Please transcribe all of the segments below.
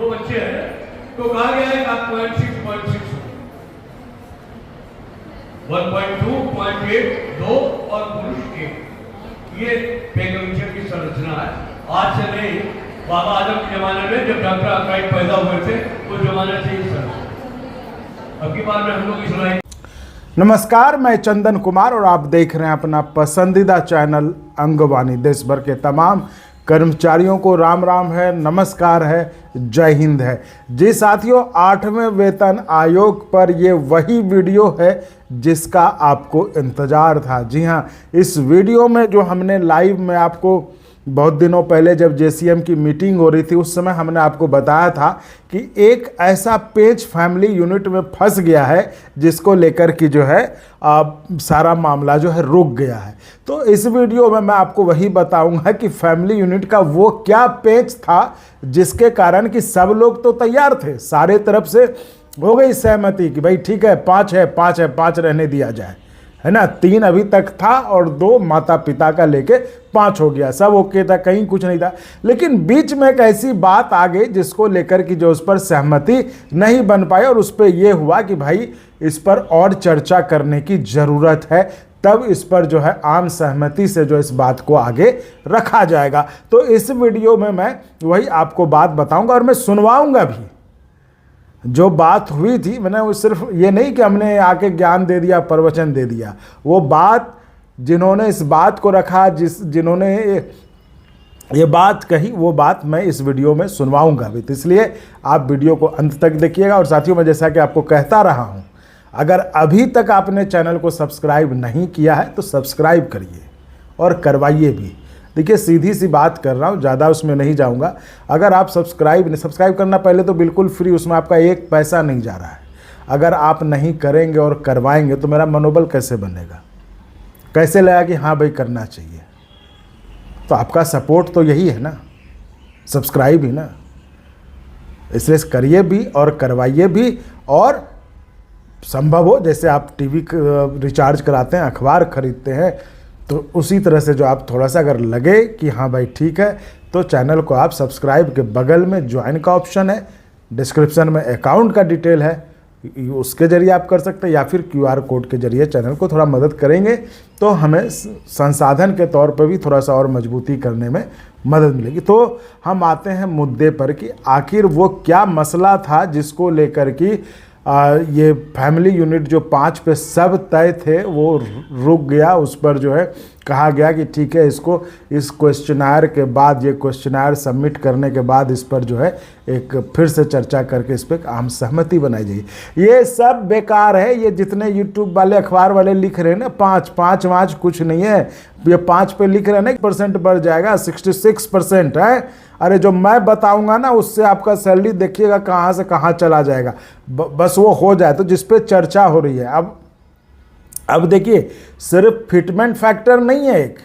दो बच्चे हैं तो कहा गया है कि आप 0.6 1.2, 0.8, 2 और पुरुष 1, ये पेगमेंट की संरचना है। आज से नहीं, बाबा आदम के जमाने में जब डॉक्टर आर्काइव पैदा हुए थे उस जमाने से ही संरचना। अब की बार में हम लोग की सुनाई। नमस्कार, मैं चंदन कुमार और आप देख रहे हैं अपना पसंदीदा चैनल अंगवाणी। देश भर के तमाम कर्मचारियों को राम राम है, नमस्कार है, जय हिंद है। जी साथियों, 8वें वेतन आयोग पर ये वही वीडियो है जिसका आपको इंतज़ार था। जी हाँ, इस वीडियो में जो हमने लाइव में आपको बहुत दिनों पहले जब जेसीएम की मीटिंग हो रही थी उस समय हमने आपको बताया था कि एक ऐसा पेज फैमिली यूनिट में फंस गया है जिसको लेकर कि जो है सारा मामला जो है रुक गया है। तो इस वीडियो में मैं आपको वही बताऊंगा कि फैमिली यूनिट का वो क्या पेज था जिसके कारण कि सब लोग तो तैयार थे, सारे तरफ से हो गई सहमति कि भाई ठीक है, 5 है, 5 है, 5 रहने दिया जाए, है ना। 3 अभी तक था और 2 माता पिता का लेके 5 हो गया, सब ओके था, कहीं कुछ नहीं था। लेकिन बीच में एक ऐसी बात आ गई जिसको लेकर कि जो उस पर सहमति नहीं बन पाई और उस पर यह हुआ कि भाई इस पर और चर्चा करने की ज़रूरत है, तब इस पर जो है आम सहमति से जो इस बात को आगे रखा जाएगा। तो इस वीडियो में मैं वही आपको बात बताऊँगा और मैं सुनवाऊँगा भी। जो बात हुई थी, मैंने वो सिर्फ ये नहीं कि हमने आके ज्ञान दे दिया, प्रवचन दे दिया, वो बात जिन्होंने इस बात को रखा, जिन्होंने ये बात कही, वो बात मैं इस वीडियो में सुनवाऊंगा भी। तो इसलिए आप वीडियो को अंत तक देखिएगा। और साथियों, मैं जैसा कि आपको कहता रहा हूं, अगर अभी तक आपने चैनल को सब्सक्राइब नहीं किया है तो सब्सक्राइब करिए और करवाइए भी। देखिए, सीधी सी बात कर रहा हूँ, ज़्यादा उसमें नहीं जाऊँगा। अगर आप सब्सक्राइब करना पहले तो बिल्कुल फ्री, उसमें आपका 1 पैसा नहीं जा रहा है। अगर आप नहीं करेंगे और करवाएंगे तो मेरा मनोबल कैसे बनेगा, कैसे लगा कि हाँ भाई करना चाहिए। तो आपका सपोर्ट तो यही है ना, सब्सक्राइब ही ना। इसलिए करिए भी और करवाइए भी। और संभव हो, जैसे आप टीवी रिचार्ज कराते हैं, अखबार खरीदते हैं, तो उसी तरह से जो आप थोड़ा सा अगर लगे कि हाँ भाई ठीक है, तो चैनल को आप सब्सक्राइब के बगल में ज्वाइन का ऑप्शन है, डिस्क्रिप्शन में अकाउंट का डिटेल है, उसके जरिए आप कर सकते हैं, या फिर QR कोड के जरिए चैनल को थोड़ा मदद करेंगे तो हमें संसाधन के तौर पर भी थोड़ा सा और मजबूती करने में मदद मिलेगी। तो हम आते हैं मुद्दे पर कि आखिर वो क्या मसला था जिसको लेकर कि ये फैमिली यूनिट जो 5 पे सब तय थे वो रुक गया। उस पर जो है कहा गया कि ठीक है, इसको इस क्वेश्चनायर के बाद, ये क्वेश्चनायर सबमिट करने के बाद इस पर जो है एक फिर से चर्चा करके इस पर आम सहमति बनाई जाएगी। ये सब बेकार है। ये जितने यूट्यूब वाले, अखबार वाले लिख रहे हैं ना, 5 कुछ नहीं है। ये 5 पे लिख रहे हैं ना, 1% बढ़ जाएगा, 66% है। अरे जो मैं बताऊंगा ना उससे आपका सैलरी देखिएगा कहाँ से कहाँ चला जाएगा। बस वो हो जाए तो, जिस पे चर्चा हो रही है। अब देखिए, सिर्फ फिटमेंट फैक्टर नहीं है एक,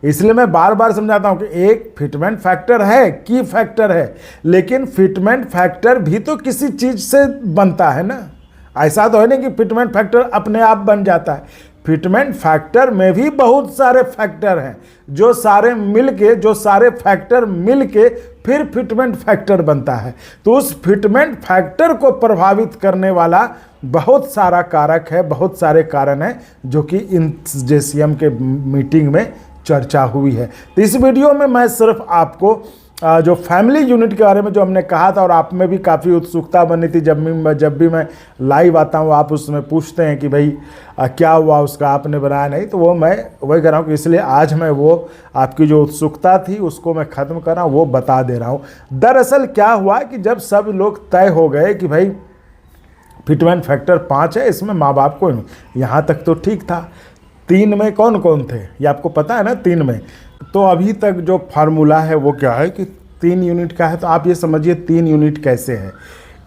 इसलिए मैं बार बार समझाता हूं कि एक फिटमेंट फैक्टर है, की फैक्टर है, लेकिन फिटमेंट फैक्टर भी तो किसी चीज से बनता है ना। ऐसा तो है नहीं कि फिटमेंट फैक्टर अपने आप बन जाता है। फिटमेंट फैक्टर में भी बहुत सारे फैक्टर हैं जो सारे फैक्टर मिलके फिर फिटमेंट फैक्टर बनता है। तो उस फिटमेंट फैक्टर को प्रभावित करने वाला बहुत सारा कारक है, बहुत सारे कारण हैं जो कि इन जेसीएम के मीटिंग में चर्चा हुई है। तो इस वीडियो में मैं सिर्फ आपको जो फैमिली यूनिट के बारे में जो हमने कहा था, और आप में भी काफ़ी उत्सुकता बनी थी, जब भी मैं लाइव आता हूँ आप उसमें पूछते हैं कि भाई क्या हुआ उसका, आपने बनाया नहीं, तो वो मैं वही कर रहा हूँ कि इसलिए आज मैं वो आपकी जो उत्सुकता थी उसको मैं ख़त्म कर रहा हूँ, वो बता दे रहा हूँ। दरअसल क्या हुआ कि जब सब लोग तय हो गए कि भाई फिटमेंट फैक्टर 5 है, इसमें माँ बाप को, यहाँ तक तो ठीक था। 3 में कौन कौन थे ये आपको पता है ना। 3 में तो अभी तक जो फार्मूला है वो क्या है कि 3 यूनिट का है। तो आप ये समझिए 3 यूनिट कैसे है।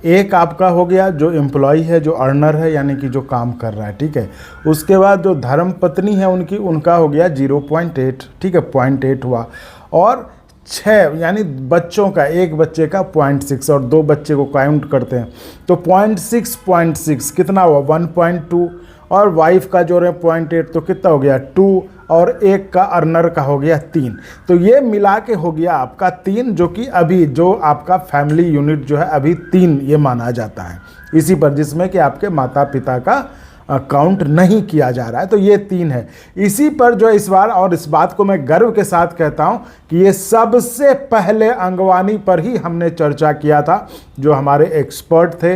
एक आपका हो गया जो एम्प्लॉय है, जो अर्नर है, यानी कि जो काम कर रहा है, ठीक है। उसके बाद जो धर्म पत्नी है उनका हो गया 0.8, ठीक है, 0.8 हुआ। और 6 यानी बच्चों का, एक बच्चे का 0.6 और 2 बच्चे को काउंट करते हैं तो 0.6 कितना हुआ 1.2, और वाइफ का जोड़ है 0.8 तो कितना हो गया 2, और एक का अर्नर का हो गया 3। तो ये मिला के हो गया आपका 3, जो कि अभी जो आपका फैमिली यूनिट जो है अभी 3 ये माना जाता है इसी पर, जिसमें कि आपके माता पिता का काउंट नहीं किया जा रहा है। तो ये 3 है इसी पर जो इस बार, और इस बात को मैं गर्व के साथ कहता हूं कि ये सबसे पहले अंगवानी पर ही हमने चर्चा किया था। जो हमारे एक्सपर्ट थे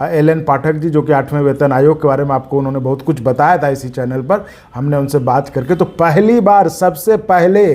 एल.एन. पाठक जी, जो कि 8वें वेतन आयोग के बारे में आपको उन्होंने बहुत कुछ बताया था इसी चैनल पर, हमने उनसे बात करके तो पहली बार सबसे पहले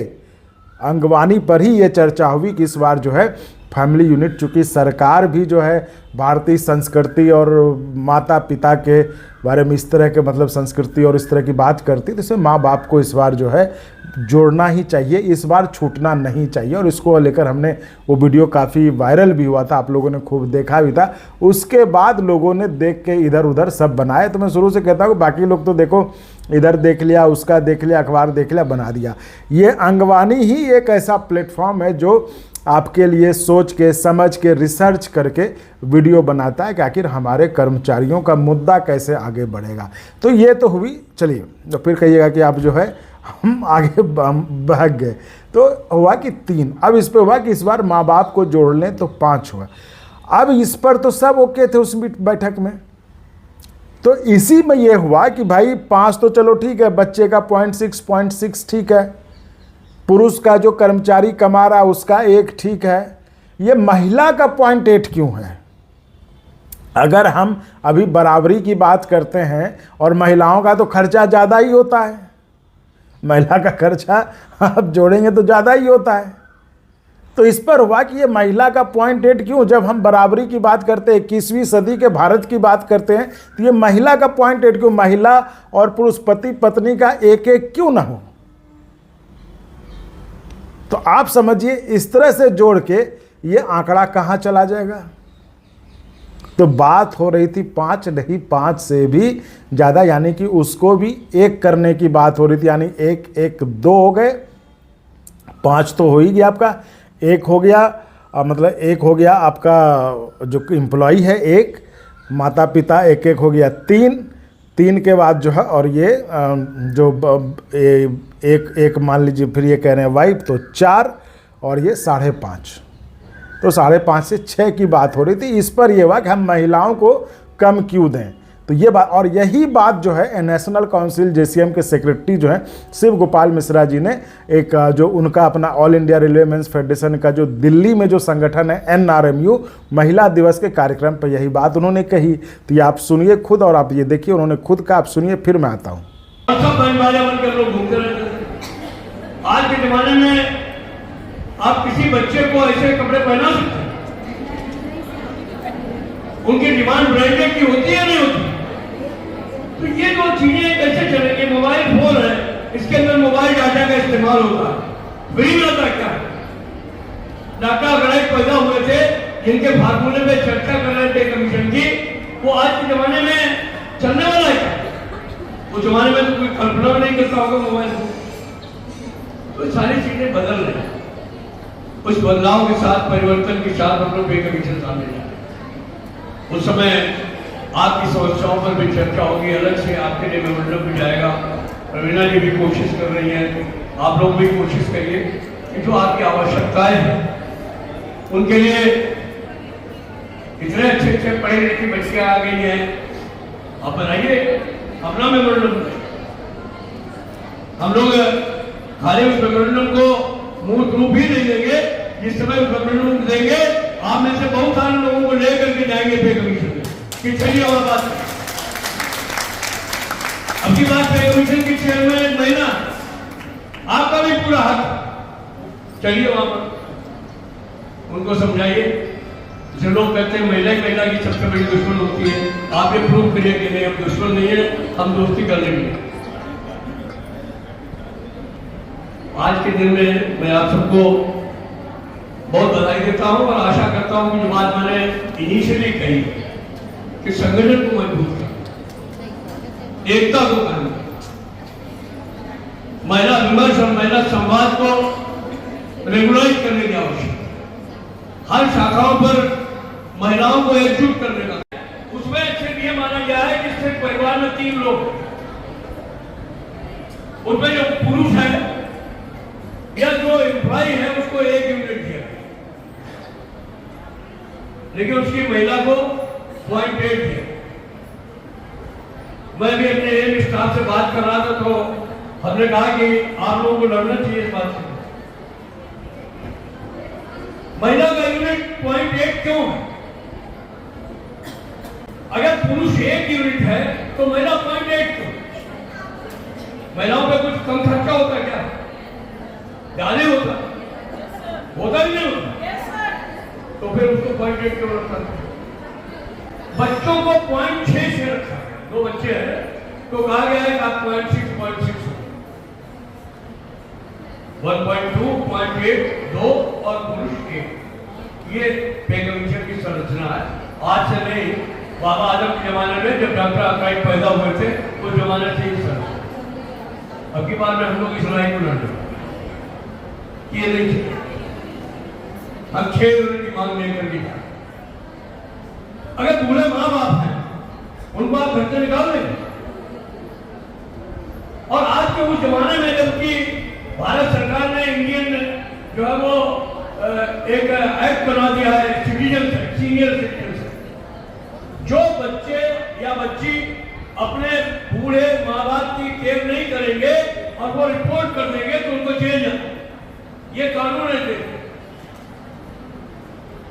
अंगवानी पर ही ये चर्चा हुई कि इस बार जो है फैमिली यूनिट, चूँकि सरकार भी जो है भारतीय संस्कृति और माता पिता के बारे में इस तरह के मतलब संस्कृति और इस तरह की बात करती, तो इसमें माँ बाप को इस बार जो है जोड़ना ही चाहिए, इस बार छूटना नहीं चाहिए। और इसको लेकर हमने वो वीडियो काफ़ी वायरल भी हुआ था, आप लोगों ने खूब देखा भी था। उसके बाद लोगों ने देख के इधर उधर सब बनाए। तो मैं शुरू से कहता हूँ बाकी लोग तो देखो इधर देख लिया, उसका देख लिया, अखबार देख लिया, बना दिया। ये अंगवानी ही एक ऐसा प्लेटफॉर्म है जो आपके लिए सोच के, समझ के, रिसर्च करके वीडियो बनाता है कि आखिर हमारे कर्मचारियों का मुद्दा कैसे आगे बढ़ेगा। तो ये तो हुई, चलिए तो फिर कहिएगा कि आप जो है हम आगे भाग गए। तो हुआ कि 3, अब इस पर हुआ कि इस बार माँ बाप को जोड़ लें तो 5 हुआ। अब इस पर तो सब ओके थे उस बैठक में। तो इसी में ये हुआ कि भाई 5 तो चलो ठीक है, बच्चे का 0.6 ठीक है, पुरुष का जो कर्मचारी कमा रहा उसका 1 ठीक है, ये महिला का 0.8 क्यों है? अगर हम अभी बराबरी की बात करते हैं और महिलाओं का तो खर्चा ज़्यादा ही होता है, महिला का खर्चा आप जोड़ेंगे तो ज़्यादा ही होता है। तो इस पर हुआ कि ये महिला का 0.8 क्यों? जब हम बराबरी की बात करते हैं, 21वीं सदी के भारत की बात करते हैं, तो ये महिला का 0.8 क्यों? महिला और पुरुष पति पत्नी का 1-1 क्यों ना हो? तो आप समझिए इस तरह से जोड़ के ये आंकड़ा कहाँ चला जाएगा। तो बात हो रही थी 5 नहीं, 5 से भी ज़्यादा, यानी कि उसको भी 1 करने की बात हो रही थी, यानी 1-1-2 हो गए, 5 तो हो ही गया आपका, 1 हो गया, मतलब 1 हो गया आपका जो एम्प्लॉई है 1, माता पिता 1-1 हो गया 3 के बाद जो है, और ये जो एक मान लीजिए फिर ये कह रहे हैं वाइफ, तो 4 और ये 5.5, तो 5.5 से 6 की बात हो रही थी। इस पर यह हुआ कि हम महिलाओं को कम क्यों दें। तो ये बात, और यही बात जो है नेशनल काउंसिल JCM के सेक्रेटरी जो हैं शिव गोपाल मिश्रा जी ने एक जो उनका अपना all India railway men's federation का जो दिल्ली में जो संगठन है NRMU, महिला दिवस के कार्यक्रम पर यही बात उन्होंने कही। तो ये आप सुनिए खुद, और आप ये देखिए उन्होंने खुद का, आप सुनिए फिर मैं आता हूँ। आज के जमाने में आप किसी बच्चे को ऐसे कपड़े पहना सकते हैं? उनकी डिमांड ब्रांडेड की होती है नहीं होती? तो ये दो चीजें कैसे चलेंगे? मोबाइल फोन है, इसके अंदर मोबाइल डाटा का इस्तेमाल होता है, फ्री में आता क्या? डाटा गणित पैदा हुए थे जिनके फार्मूले पे चर्चा कर रहे थे कमीशन की, वो आज के जमाने में चलने वाला है क्या? उस जमाने में तो कोई कल्पना नहीं करता होगा मोबाइल को। तो सारी चीजें बदल रही हैं। उस बदलाव के साथ, परिवर्तन के साथ हम लोग पे कमीशन सामने जाए। उस समय आपकी समस्याओं पर भी चर्चा होगी, अलग से आपके लिए मेमोरेंडम भी जाएगा। रवीना जी भी कोशिश कर रही हैं, आप लोग भी कोशिश करिए कि जो आपकी आवश्यकताएं हैं उनके लिए इतने अच्छे अच्छे पढ़े लिखे बच्चे आ गई हैं, आप बनाइए अपना मेमोरेंडम। हम लोग खाली उस मेमोरेंडम को मूर्त रूप ही नहीं देंगे, जिस समय उस मेमोरेंडम देंगे आप में से बहुत सारे लोगों को लेकर के जाएंगे पे कमीशन कि चलिए और बात। अब की बात पे कमीशन की चेयरमैन महिला, आपका भी पूरा हक, चलिए वहां पर उनको समझाइए। जो लोग कहते हैं महिला की सबसे बड़ी दुश्मन होती है, आप ये प्रूव करिए कि नहीं हम दुश्मन नहीं है, हम दोस्ती कर लेंगे। आज के दिन में मैं आप सबको बहुत बधाई देता हूं और आशा करता हूं कि जो बात मैंने इनिशियली कही कि संगठन को मजबूत करना, एकता को करना, महिला विमर्श और महिला संवाद को रेगुलराइज करने की आवश्यकता, हर शाखाओं पर महिलाओं को एकजुट करने का। उसमें अच्छे ये माना गया है कि सिर्फ परिवार में 3 लोग, उसमें जो पुरुष है या जो एम्प्लॉय है उसको 1 यूनिट दिया, लेकिन उसकी महिला को 0.8 दिया। मैं भी अपने एम स्टाफ से बात कर रहा था तो हमने कहा कि आप लोगों को लड़ना चाहिए इस बात से। महिला का यूनिट 0.8 क्यों है? अगर पुरुष 1 यूनिट है तो महिला 0.8 क्यों? महिलाओं पे कुछ कम खर्चा होता है क्या? ज्यादा होता ही नहीं होता, तो फिर उसको 0.8 क्यों रखा? बच्चों को 0.6 से रखा है। 2 बच्चे हैं तो कहा गया है कि आप 0.6 1.2, 0.8, 2 और पुरुष 1। ये पे कमीशन की संरचना है। आज से नहीं, बाबा आजम के जमाने में जब डॉक्टर आकाई पैदा हुए थे उस जमाने से ही संरचना। अब की बार में हम लोग इस लड़ाई को लड़ ये नहीं चाहिए। हम 6 यूनिट की मांग लेकर के जाए। अगर बूढ़े माँ बाप हैं उनको आप घर से निकाल देंगे। और आज के उस जमाने में जबकि भारत सरकार ने इंडियन जो है वो एक एक्ट बना दिया है, citizen act, senior citizen act. जो बच्चे या बच्ची अपने बूढ़े माँ बाप की केयर नहीं करेंगे और वो रिपोर्ट कर देंगे तो उनको जेल जाए। ये कानून है।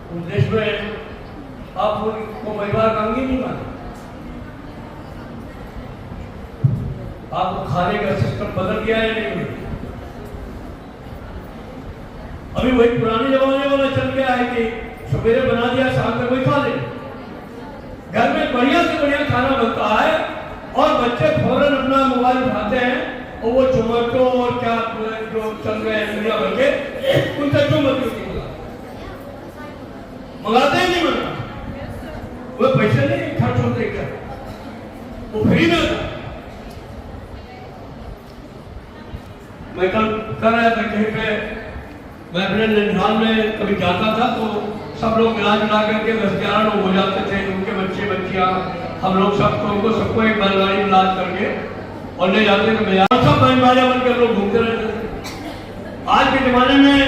उस देश में आप उनको परिवार का अंग ही नहीं माने। आपको खाने का सिस्टम बदल गया है नहीं? अभी वही पुराने जमाने वाला चल गया है कि सवेरे बना दिया, शाम तक वही खा ले। घर में बढ़िया से बढ़िया खाना बनता है और बच्चे फौरन अपना मोबाइल उठाते हैं और वो जोमेटो और क्या जो चल रहे हैं दुनिया भर के, उनसे जो मर्जी मंगाते ही नहीं। मंगा वो पैसे नहीं खर्च होते, क्या वो फ्री में होता। मैं कल कर रहा था कहीं पे, मैं अपने निधान में कभी जाता था तो सब लोग मिला जुला करके 10-11 लोग हो जाते थे, उनके बच्चे बच्चियां, हम लोग सबको एक बैलगाड़ी में लाद करके और ले जाते थे। मैं सब बैलगाड़ियां बनकर लोग घूमते रहते थे। आज के जमाने में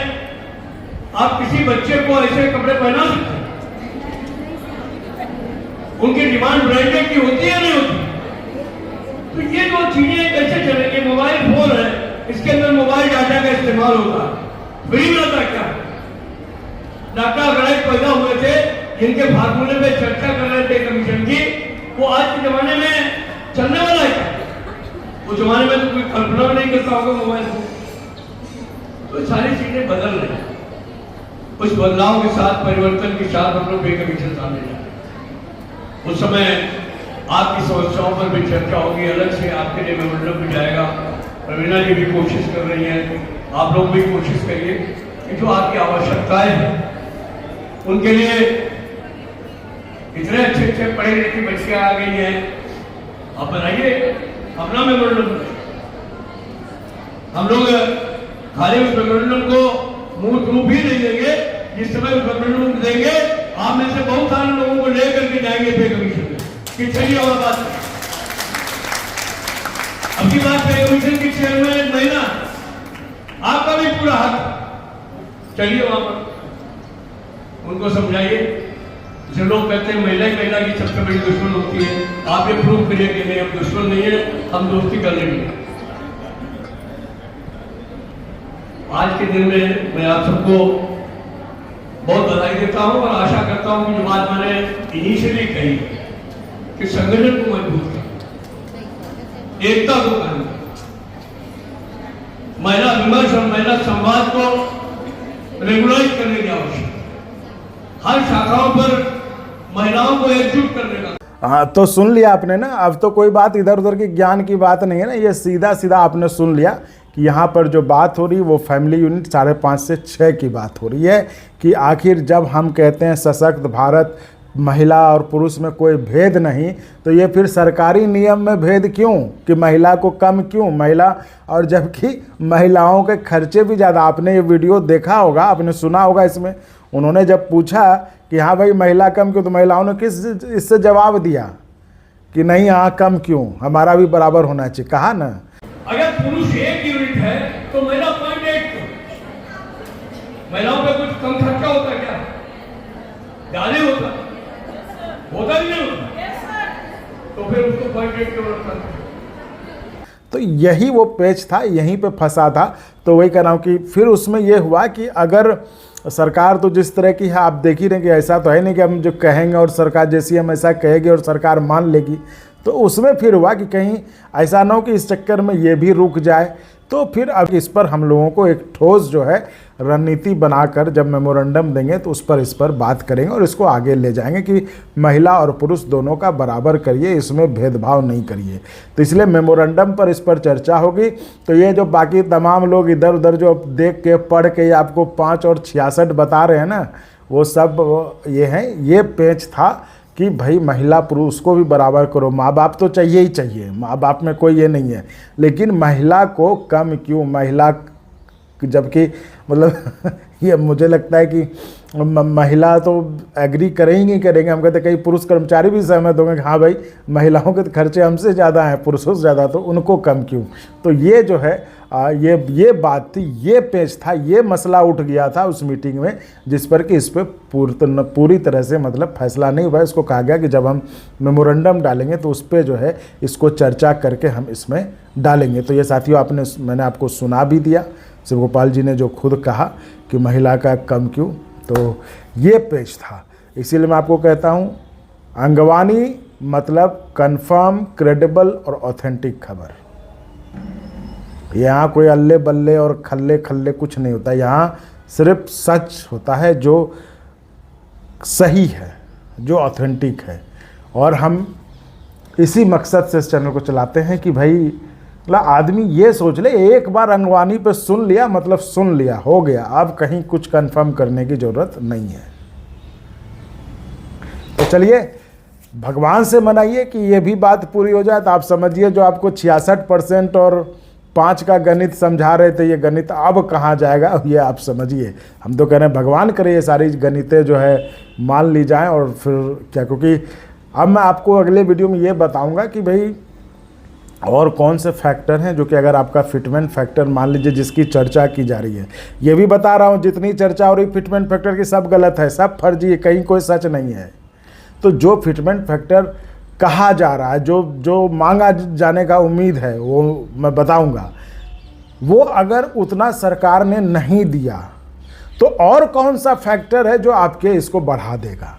आप किसी बच्चे को ऐसे कपड़े पहना सकते हैं? उनकी डिमांड ब्रांडेड की होती है नहीं होती? तो ये दो चीजें कैसे चलेंगी? मोबाइल फोन है, इसके अंदर मोबाइल डाटा का इस्तेमाल होगा, फ्री में होता क्या? डॉक्टर अगड़ाई पैदा हुए थे जिनके फार्मूले पे चर्चा कर रहे थे कमीशन की, वो आज के जमाने में चलने वाला है क्या? उस जमाने में तो कोई कल्पना भी नहीं करता होगा मोबाइल को। तो सारी चीजें बदल रही हैं। उस बदलाव के साथ, परिवर्तन के साथ हम लोग पे कमीशन सामने जाए। उस समय आपकी समस्याओं पर भी चर्चा होगी, अलग से आपके लिए मेमोरेंडम भी जाएगा। रवीना जी भी कोशिश कर रही हैं, आप लोग भी कोशिश करिए कि जो आपकी आवश्यकताएं हैं उनके लिए इतने अच्छे अच्छे पढ़े लिखे बच्चे आ गई हैं, आप बनाइए अपना मेमोरेंडम। हम लोग खाली उस मेमोरेंडम को मूर्त रूप ही नहीं देंगे, जिस समय उस मेमोरेंडम देंगे आप में से बहुत सारे लोगों को लेकर के जाएंगे पे कमीशन में कि चलिए और बात। अब की बात पे कमीशन की चेयरमैन महिला, आपका भी पूरा हक, चलिए वहां पर उनको समझाइए। जो लोग कहते हैं महिला ही महिला की सबसे बड़ी दुश्मन होती है, आप ये प्रूव करिए कि नहीं हम दुश्मन नहीं है, हम दोस्ती कर लेंगे। आज के दिन में मैं आप सबको बहुत बधाई देता हूं और आशा करता हूं कि जो बात मैंने इनिशियली कही कि संगठन को मजबूत कर, एकता को करना, महिला विमर्श और महिला संवाद को रेगुलाइज करने की आवश्यकता, हर शाखाओं पर महिलाओं को एकजुट करने का। हाँ, तो सुन लिया आपने ना। अब तो कोई बात इधर उधर की ज्ञान की बात नहीं है ना, ये सीधा सीधा आपने सुन लिया कि यहाँ पर जो बात हो रही है वो फैमिली यूनिट 5.5 से 6 की बात हो रही है कि आखिर जब हम कहते हैं सशक्त भारत, महिला और पुरुष में कोई भेद नहीं, तो ये फिर सरकारी नियम में भेद क्यों कि महिला को कम क्यों? महिला, और जबकि महिलाओं के खर्चे भी ज़्यादा। आपने ये वीडियो देखा होगा, आपने सुना होगा, इसमें उन्होंने जब पूछा कि हाँ भाई महिला कम क्यों, तो महिलाओं ने किस इससे जवाब दिया कि नहीं हाँ कम क्यों, हमारा भी बराबर होना चाहिए। कहा ना अगर पुरुष 1 यूनिट है तो महिला 0.8 महिलाओं पे कुछ कम खर्चा होता है क्या? ज्यादा होता भी नहीं होता, तो फिर उसको 0.8 क्यों रखा? तो यही वो पेच था, यहीं पे फंसा था। तो वही कह रहा हूँ कि फिर उसमें ये हुआ कि अगर सरकार तो जिस तरह की है आप देख ही रहे कि ऐसा तो है नहीं कि हम जो कहेंगे और सरकार जैसी हम ऐसा कहेंगे और सरकार मान लेगी। तो उसमें फिर हुआ कि कहीं ऐसा ना हो कि इस चक्कर में ये भी रुक जाए। तो फिर अब इस पर हम लोगों को एक ठोस जो है रणनीति बनाकर जब मेमोरेंडम देंगे तो इस पर बात करेंगे और इसको आगे ले जाएंगे कि महिला और पुरुष दोनों का बराबर करिए, इसमें भेदभाव नहीं करिए। तो इसलिए मेमोरेंडम पर इस पर चर्चा होगी। तो ये जो बाकी तमाम लोग इधर उधर जो देख के पढ़ के आपको 5 और 66 बता रहे हैं ना, वो सब ये हैं, ये पेच था कि भाई महिला पुरुष को भी बराबर करो। माँ बाप तो चाहिए ही चाहिए, माँ बाप में कोई ये नहीं है, लेकिन महिला को कम क्यों? महिला जबकि मतलब ये मुझे लगता है कि महिला तो एग्री करेंगे ही करेंगे। हम कहते कई पुरुष कर्मचारी भी सहमत होंगे कि हाँ भाई महिलाओं के खर्चे हमसे ज़्यादा हैं, पुरुषों से ज़्यादा, तो उनको कम क्यों? तो ये जो है ये बात थी, ये पेच था, ये मसला उठ गया था उस मीटिंग में, जिस पर कि इस पर पूरी तरह से मतलब फैसला नहीं हुआ। इसको कहा गया कि जब हम मेमोरेंडम डालेंगे तो उस पर जो है इसको चर्चा करके हम इसमें डालेंगे। तो ये साथियों मैंने आपको सुना भी दिया, शिव गोपाल जी ने जो खुद कहा कि महिला का कम क्यों, तो ये पेच था। इसीलिए मैं आपको कहता हूँ अंगवानी मतलब कंफर्म, क्रेडिबल और ऑथेंटिक खबर। यहाँ कोई अल्ले बल्ले और खल्ले खल्ले कुछ नहीं होता, यहाँ सिर्फ सच होता है जो सही है, जो ऑथेंटिक है। और हम इसी मकसद से इस चैनल को चलाते हैं कि भाई मतलब आदमी ये सोच ले, एक बार अंगवानी पे सुन लिया मतलब सुन लिया, हो गया, अब कहीं कुछ कंफर्म करने की ज़रूरत नहीं है। तो चलिए भगवान से मनाइए कि ये भी बात पूरी हो जाए। तो आप समझिए जो आपको 66% और 5 का गणित समझा रहे थे, ये गणित अब कहाँ जाएगा, ये आप समझिए। हम तो कह रहे हैं भगवान करे ये सारी गणितें जो है मान ली जाएं। और फिर क्या, क्योंकि अब मैं आपको अगले वीडियो में ये बताऊंगा कि भाई और कौन से फैक्टर हैं जो कि अगर आपका फिटमेंट फैक्टर मान लीजिए जिसकी चर्चा की जा रही है, ये भी बता रहा हूँ जितनी चर्चा हो रही फिटमेंट फैक्टर की सब गलत है, सब फर्जी है, कहीं कोई सच नहीं है। तो जो फिटमेंट फैक्टर कहा जा रहा है, जो मांगा जाने का उम्मीद है, वो मैं बताऊंगा। वो अगर उतना सरकार ने नहीं दिया तो और कौन सा फैक्टर है जो आपके इसको बढ़ा देगा,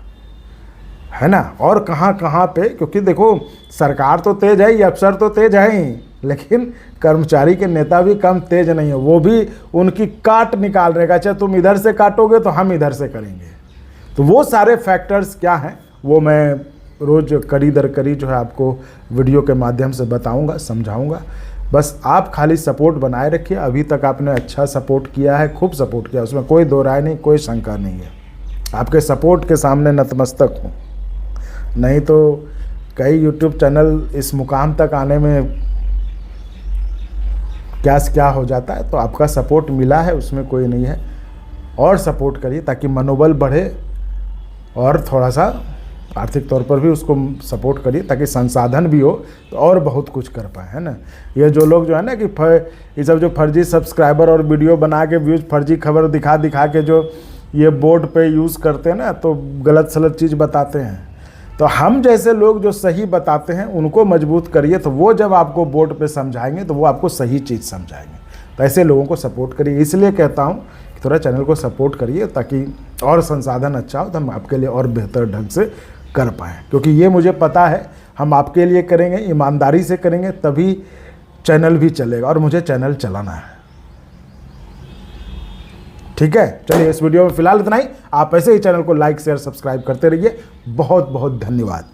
है ना? और कहाँ कहाँ पे, क्योंकि देखो सरकार तो तेज है ही, अफसर तो तेज है ही, लेकिन कर्मचारी के नेता भी कम तेज नहीं है। वो भी उनकी काट निकाल रहेगा, चाहे तुम इधर से काटोगे तो हम इधर से करेंगे। तो वो सारे फैक्टर्स क्या हैं वो मैं रोज़ कड़ी दर कड़ी जो है आपको वीडियो के माध्यम से बताऊंगा, समझाऊंगा। बस आप खाली सपोर्ट बनाए रखिए। अभी तक आपने अच्छा सपोर्ट किया है, खूब सपोर्ट किया, उसमें कोई दो राय नहीं, कोई शंका नहीं है। आपके सपोर्ट के सामने नतमस्तक हूँ। नहीं तो कई यूट्यूब चैनल इस मुकाम तक आने में क्या हो जाता है। तो आपका सपोर्ट मिला है, उसमें कोई नहीं है। और सपोर्ट करिए ताकि मनोबल बढ़े और थोड़ा सा आर्थिक तौर पर भी उसको सपोर्ट करिए ताकि संसाधन भी हो तो और बहुत कुछ कर पाए, है ना? ये जो लोग जो है ना कि ये सब जो फर्जी सब्सक्राइबर और वीडियो बना के व्यूज फर्जी खबर दिखा के जो ये बोर्ड पे यूज़ करते हैं ना, तो गलत सलत चीज़ बताते हैं। तो हम जैसे लोग जो सही बताते हैं उनको मजबूत करिए, तो वो जब आपको बोर्ड पे समझाएंगे तो वो आपको सही चीज़ समझाएंगे। तो ऐसे लोगों को सपोर्ट करिए। इसलिए कहता हूँ कि थोड़ा चैनल को सपोर्ट करिए ताकि और संसाधन अच्छा हो तो हम आपके लिए और बेहतर ढंग से कर पाएँ। क्योंकि ये मुझे पता है हम आपके लिए करेंगे, ईमानदारी से करेंगे, तभी चैनल भी चलेगा और मुझे चैनल चलाना है। ठीक है, चलिए इस वीडियो में फिलहाल इतना ही। आप ऐसे ही चैनल को लाइक शेयर सब्सक्राइब करते रहिए। बहुत बहुत धन्यवाद।